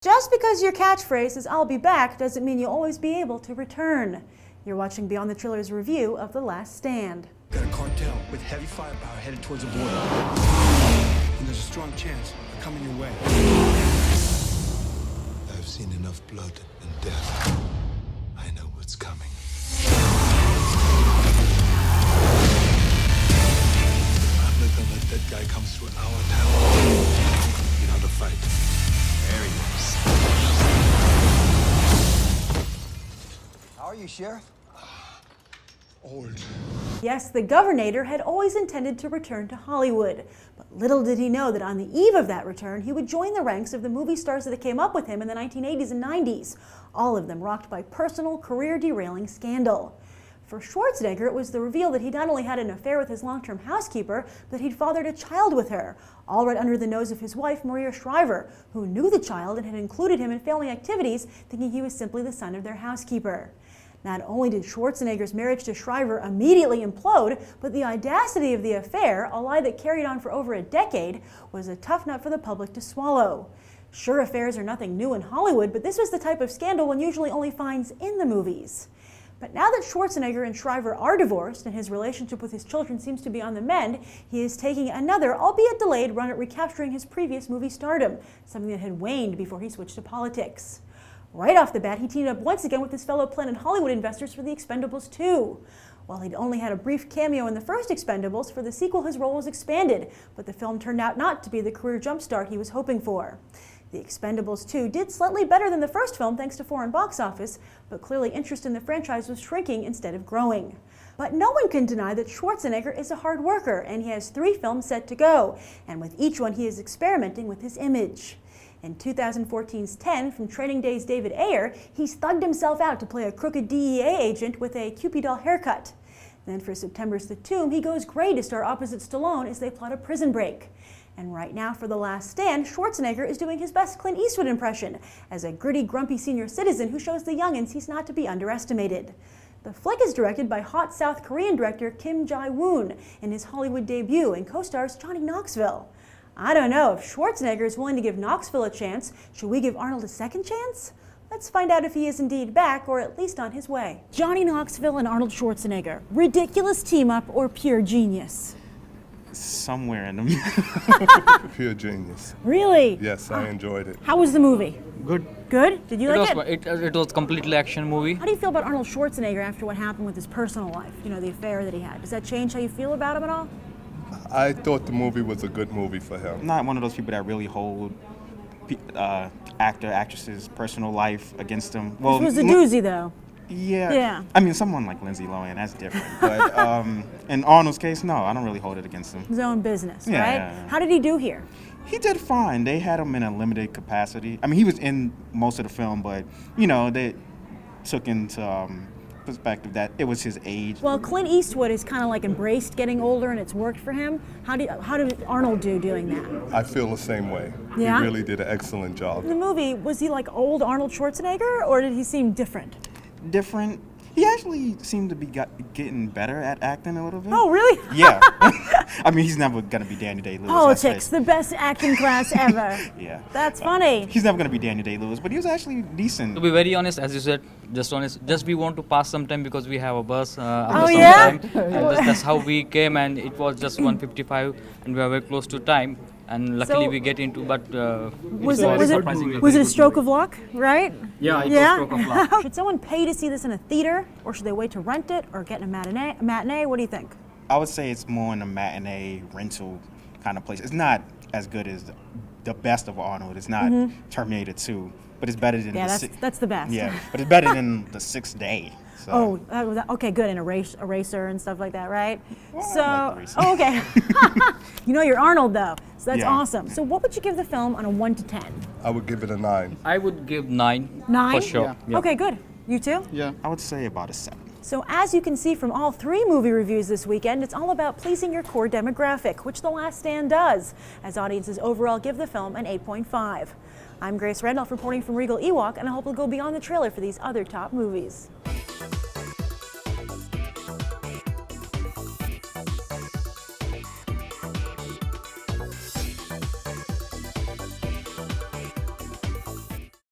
Just because your catchphrase is "I'll be back" doesn't mean you'll always be able to return. You're watching Beyond the Trailer's review of The Last Stand. Got a cartel with heavy firepower headed towards the border. And there's a strong chance they're coming your way. I've seen enough blood and death. I know what's coming. I'm not gonna let that guy come through our town. You know how to fight. There he is. How are you, Sheriff? Old. Yes, the Governator had always intended to return to Hollywood, but little did he know that on the eve of that return, he would join the ranks of the movie stars that came up with him in the 1980s and 90s, all of them rocked by personal, career-derailing scandal. For Schwarzenegger, it was the reveal that he not only had an affair with his long-term housekeeper, but he'd fathered a child with her, all right under the nose of his wife, Maria Shriver, who knew the child and had included him in family activities, thinking he was simply the son of their housekeeper. Not only did Schwarzenegger's marriage to Shriver immediately implode, but the audacity of the affair, a lie that carried on for over a decade, was a tough nut for the public to swallow. Sure, affairs are nothing new in Hollywood, but this was the type of scandal one usually only finds in the movies. But now that Schwarzenegger and Shriver are divorced and his relationship with his children seems to be on the mend, he is taking another, albeit delayed, run at recapturing his previous movie stardom, something that had waned before he switched to politics. Right off the bat, he teamed up once again with his fellow Planet Hollywood investors for The Expendables 2. While he'd only had a brief cameo in the first Expendables, for the sequel his role was expanded, but the film turned out not to be the career jumpstart he was hoping for. The Expendables 2 did slightly better than the first film thanks to foreign box office, but clearly interest in the franchise was shrinking instead of growing. But no one can deny that Schwarzenegger is a hard worker, and he has 3 films set to go, and with each one he is experimenting with his image. In 2014's 10, from Training Day's David Ayer, he's thugged himself out to play a crooked DEA agent with a Cupid doll haircut. Then for September's The Tomb, he goes gray to star opposite Stallone as they plot a prison break. And right now for The Last Stand, Schwarzenegger is doing his best Clint Eastwood impression as a gritty, grumpy senior citizen who shows the youngins he's not to be underestimated. The flick is directed by hot South Korean director Kim Jae-woon in his Hollywood debut and co-stars Johnny Knoxville. I don't know, if Schwarzenegger is willing to give Knoxville a chance, should we give Arnold a second chance? Let's find out if he is indeed back, or at least on his way. Johnny Knoxville and Arnold Schwarzenegger. Ridiculous team-up or pure genius? Somewhere in the middle. Pure genius. Really? Yes, I enjoyed it. How was the movie? Good. Good? Did you like it? It was completely action movie. How do you feel about Arnold Schwarzenegger after what happened with his personal life? You know, the affair that he had. Does that change how you feel about him at all? I thought the movie was a good movie for him. I'm not one of those people that really hold actresses' personal life against them. Well, This was a doozy, though. Yeah. Yeah. I mean, someone like Lindsay Lohan, that's different. But in Arnold's case, no, I don't really hold it against him. His own business, Yeah, right? yeah, yeah. How did he do here? He did fine. They had him in a limited capacity. I mean, he was in most of the film, but, you know, they took into perspective that it was his age. Well, Clint Eastwood has kind of like embraced getting older and it's worked for him. How did Arnold do doing that? I feel the same way. Yeah? He really did an excellent job. In the movie, was he like old Arnold Schwarzenegger or did he seem different? Different. He actually seemed to be getting better at acting a little bit. Oh, really? Yeah. I mean, he's never going to be Daniel Day-Lewis. Politics, the best acting class ever. Yeah. That's funny. He's never going to be Daniel Day-Lewis, but he was actually decent. To be very honest, as you said, just honest, just we want to pass some time because we have a bus. Oh, some yeah? time. And that's how we came, and it was just 1:55, and we are very close to time. And luckily So- we get into, but Was it a stroke of luck, right? Yeah, it was a stroke of luck. Should someone pay to see this in a theater, or should they wait to rent it, or get in a matinee? What do you think? I would say it's more in a matinee rental kind of place. It's not as good as the best of Arnold. It's not Terminator 2, but it's better than Yeah, that's the best. Yeah, but it's better than The Sixth Day. So. Oh, okay, good. And eraser and stuff like that, right? So, I like Eraser. oh, okay. You know you're Arnold, though, so that's Yeah. awesome. So what would you give the film on a 1 to 10? I would give it a 9. I would give 9. 9? For sure. Yeah. Okay, good. You too? Yeah. I would say about a 7. So as you can see from all 3 movie reviews this weekend, it's all about pleasing your core demographic, which The Last Stand does, as audiences overall give the film an 8.5. I'm Grace Randolph reporting from Regal Ewok, and I hope you'll go beyond the trailer for these other top movies.